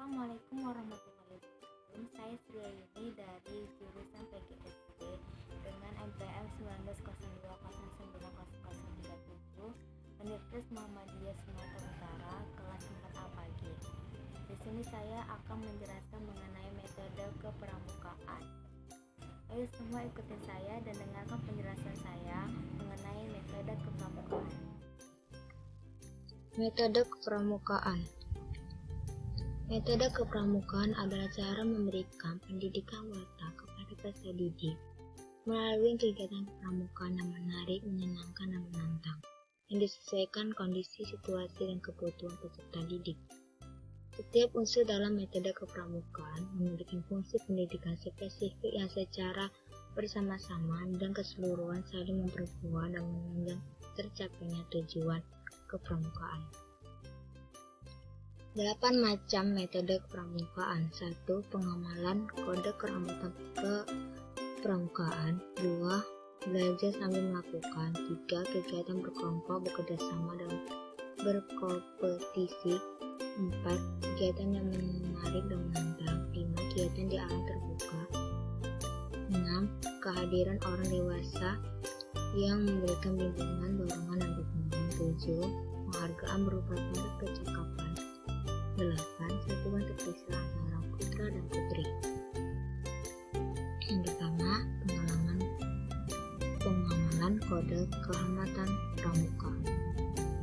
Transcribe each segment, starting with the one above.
Assalamualaikum warahmatullahi wabarakatuh. Saya Sriayuni dari jurusan PGSD dengan MPL 1902090037 Universitas Muhammadiyah Sumatera Utara, kelas 4A pagi. Di sini saya akan menjelaskan mengenai metode kepramukaan. Ayo semua ikutin saya dan dengarkan penjelasan saya mengenai metode kepramukaan. Metode kepramukaan. Metode kepramukaan adalah cara memberikan pendidikan watak kepada peserta didik melalui kegiatan kepramukaan yang menarik, menyenangkan, dan menantang, yang disesuaikan kondisi, situasi, dan kebutuhan peserta didik. Setiap unsur dalam metode kepramukaan memiliki fungsi pendidikan spesifik yang secara bersama-sama dan keseluruhan saling memperkuat dan menunjang tercapainya tujuan kepramukaan. 8 macam metode kepramukaan. 1. Pengamalan kode kepramukaan. 2. Belajar sambil melakukan. 3. Kegiatan berkelompok, bekerjasama, dan berkompetisi. 4. Kegiatan yang menarik dan menantang. 5. Kegiatan di alam terbuka. 6. Kehadiran orang dewasa yang memberikan bimbingan, dorongan, dan dukungan. 7. Penghargaan berupa tanda percakapan. 8. Satuan terpisah antara putra dan putri. Yang pertama, pengamalan kode kehormatan pramuka,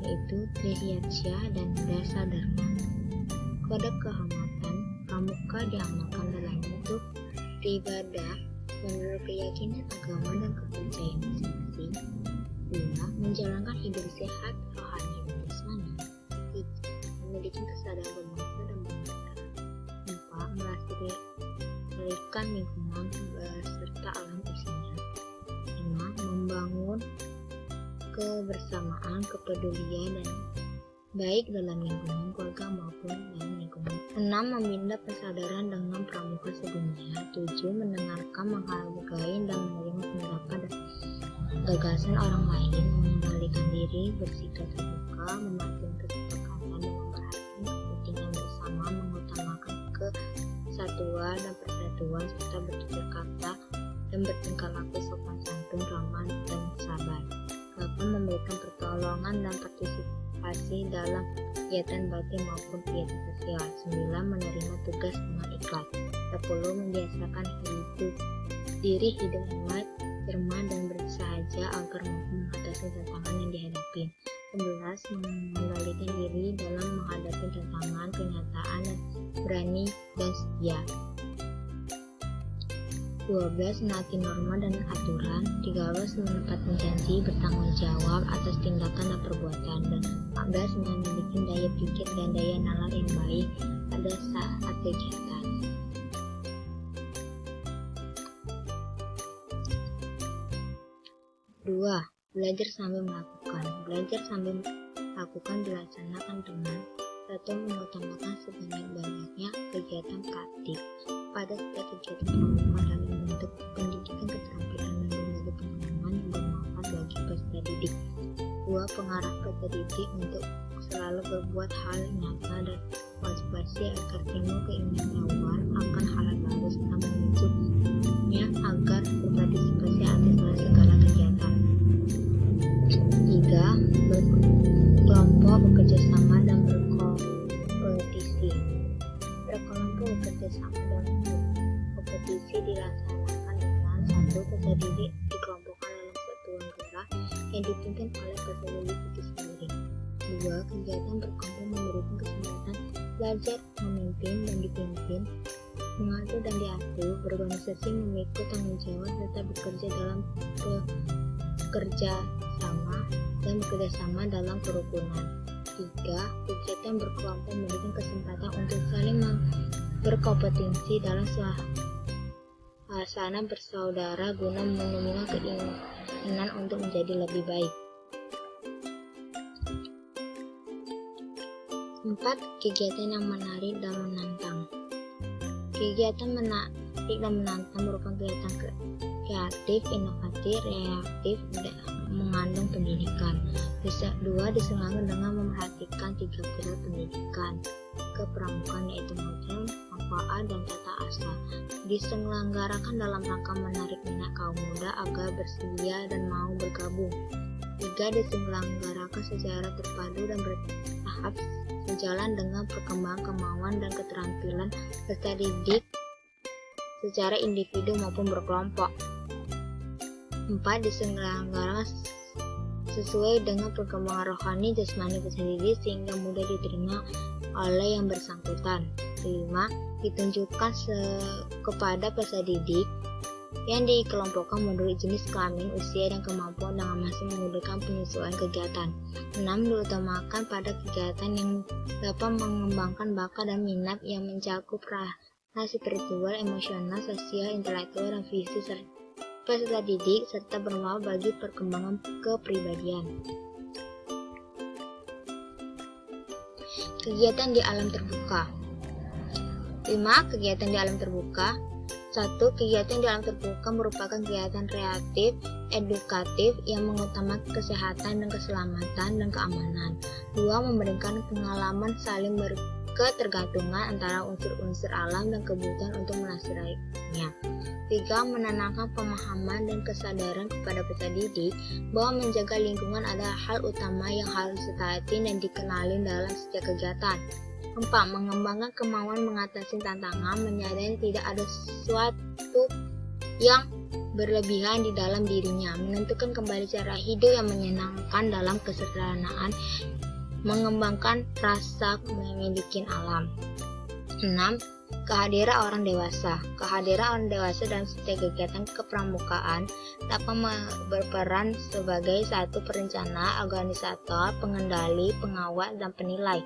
yaitu Trihyatsya dan Dasa Dharma. Kode kehormatan pramuka diamalkan dalam bentuk ibadah menurut keyakinan agama dan kepercayaan masing-masing. 2. Menjalankan hidup sehat, rohani, dan jasmani. 3. Memiliki kesadaran berbangsa dan bernegara. 4. Melestarikan lingkungan beserta alam isinya. 5. Membangun kebersamaan, kepedulian, dan baik dalam lingkungan keluarga maupun dalam lingkungan. 6. Membina persaudaraan dengan pramuka sebelumnya. 7. Mendengarkan, menghargai, dan menerima pendapat dan gagasan orang lain. Mengendalikan diri, bersikap terbuka, mematuhi kesepakatan, dan memperhatikan kepentingan bersama, mengutamakan kesatuan dan persatuan, serta bertutur kata dan bertingkah laku sopan santun, ramah, dan sabar. 8. Memberikan pertolongan dan partisipasi dalam kegiatan batin maupun kegiatan sosial. 9. Menerima tugas dengan ikhlas. 10. Membiasakan hidup hemat, cermat, dan bersahaja agar mampu mengatasi tantangan yang dihadapi. 11. Mengendalikan diri dalam menghadapi tantangan kenyataan dan berani dan setia. 12. Menaati norma dan aturan. 13. Menepati janji, bertanggung jawab atas tindakan dan perbuatan. Dan 14. Memiliki daya pikir dan daya nalar yang baik pada saat kegiatan. 2. Belajar sambil melakukan. Belajar sambil melakukan dilaksanakan dengan 1. Mengutamakan sebanyak-banyaknya kegiatan praktik pada setiap kegiatan pramuka dalam bentuk pendidikan keterampilan dan berbagai pengalaman yang bermanfaat bagi peserta didik. 2. Pengarah peserta didik untuk selalu berbuat hal nyata dan motivasi agar timbul keinginan awal akan hal baru serta membujunya agar berpartisipasi atas segala kegiatan. 3. Berkelompok, bekerjasama, dan berkompetisi. Berkelompok, bekerjasama, dan berkompetisi dilaksanakan dengan 1. Peserta didik dikelompokkan dalam satuan gerak yang dipimpin oleh peserta didik itu sendiri. 2. Kegiatan berkelompok memberikan kesempatan belajar memimpin dan dipimpin, mengatur dan diatur, berorganisasi, memikul tanggung jawab, serta bekerja sama dalam kerukunan. 3. Kegiatan berkelompok memberikan kesempatan untuk saling berkompetensi dalam suasana bersaudara guna menumbuhkan keinginan untuk menjadi lebih baik. 4. Kegiatan yang menarik dan menantang. Kegiatan kritik dan menantang merupakan kegiatan kreatif, inovatif, reaktif, dan mengandung pendidikan. Dua, diselenggarakan dengan memerhatikan 3 pilar pendidikan kepramukaan, yaitu modern, manfaat, dan tata asal. Diselenggarakan dalam rangka menarik minat kaum muda agar bersedia dan mau bergabung. 3, diselenggarakan secara terpadu dan bertahap sejalan dengan perkembangan kemauan dan keterampilan peserta didik secara individu maupun berkelompok. 4, diselenggarakan sesuai dengan perkembangan rohani jasmani peserta didik sehingga mudah diterima oleh yang bersangkutan. 5, ditunjukkan kepada peserta didik yang dikelompokkan menurut jenis kelamin, usia, dan kemampuan dengan masih memudahkan penyesuaian kegiatan. 6, diutamakan pada kegiatan yang dapat mengembangkan bakat dan minat yang mencakup ranah spiritual, emosional, sosial, intelektual, dan fisik peserta didik serta bermanfaat bagi perkembangan kepribadian. Kegiatan di alam terbuka. 5. Kegiatan di alam terbuka. 1. Kegiatan di alam terbuka merupakan kegiatan kreatif, edukatif yang mengutamakan kesehatan dan keselamatan dan keamanan. 2. Memberikan pengalaman saling berketergantungan antara unsur-unsur alam dan kebutuhan untuk melestarikannya. 3. Menanamkan pemahaman dan kesadaran kepada peserta didik bahwa menjaga lingkungan adalah hal utama yang harus ditaati dan dikenali dalam setiap kegiatan. 4. Mengembangkan kemauan mengatasi tantangan, menyadari tidak ada sesuatu yang berlebihan di dalam dirinya, menentukan kembali cara hidup yang menyenangkan dalam kesederhanaan, mengembangkan rasa memiliki alam. 6. Kehadiran orang dewasa. Kehadiran orang dewasa dalam setiap kegiatan kepramukaan dapat berperan sebagai satu perencana, organisator, pengendali, pengawas, dan penilai.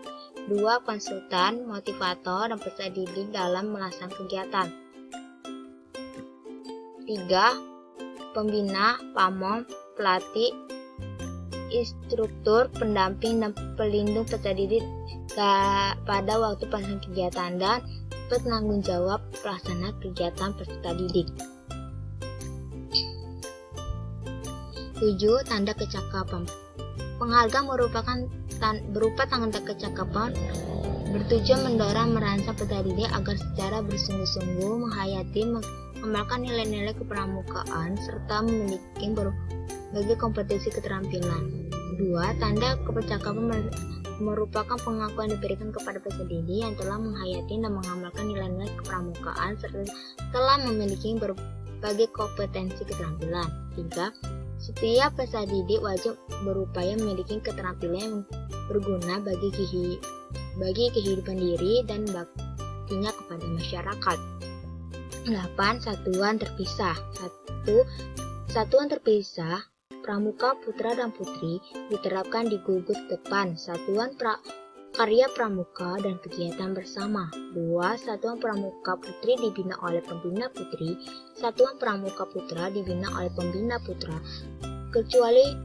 2. Konsultan, motivator, dan peserta didik dalam melaksanakan kegiatan. 3. Pembina, pamong, pelatih, instruktur, pendamping, dan pelindung peserta didik pada waktu pelaksanaan kegiatan dan penanggung jawab pelaksana kegiatan peserta didik. 7. Tanda kecakapan. Penghargaan berupa tanda kecakapan bertujuan mendorong merangsang peserta didik agar secara bersungguh-sungguh menghayati mengamalkan nilai-nilai kepramukaan serta memiliki berbagai kompetensi keterampilan. 2. Tanda kecakapan merupakan pengakuan diberikan kepada peserta didik yang telah menghayati dan mengamalkan nilai-nilai kepramukaan serta telah memiliki berbagai kompetensi keterampilan. 3. Setiap peserta didik wajib berupaya memiliki keterampilan yang berguna bagi kehidupan diri dan baktinya kepada masyarakat. 8. Satuan terpisah. 1. Satuan terpisah pramuka putra dan putri diterapkan di gugus depan satuan karya pramuka dan kegiatan bersama. 2. Satuan pramuka putri dibina oleh pembina putri, satuan pramuka putra dibina oleh pembina putra, kecuali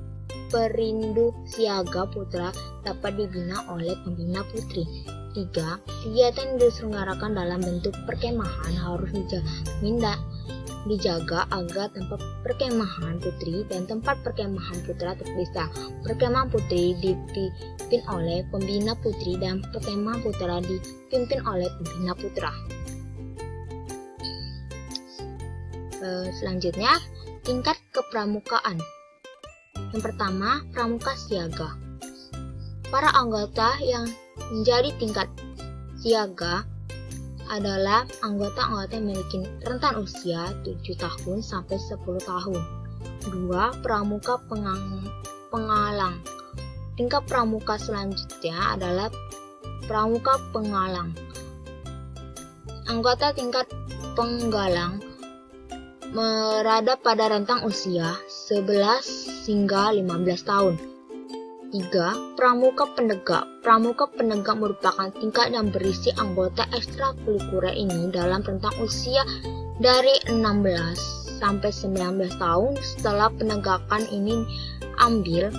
perindu siaga putra dapat dibina oleh pembina putri. 3. Kegiatan yang diselenggarakan dalam bentuk perkemahan harus dijaga agar tempat perkemahan putri dan tempat perkemahan putra terpisah. Perkemahan putri dipimpin oleh pembina putri dan perkemahan putra dipimpin oleh pembina putra. Selanjutnya, tingkat kepramukaan. Yang pertama, pramuka siaga. Para anggota yang menjadi tingkat siaga adalah anggota-anggota yang memiliki rentan usia 7 tahun sampai 10 tahun. 2. Pramuka pengalang. Tingkat pramuka selanjutnya adalah pramuka pengalang. Anggota tingkat penggalang berada pada rentang usia 11 hingga 15 tahun. 3. Pramuka penegak. Pramuka penegak merupakan tingkat yang berisi anggota ekstrakurikuler ini dalam rentang usia dari 16 sampai 19 tahun. Setelah penegakan ini ambil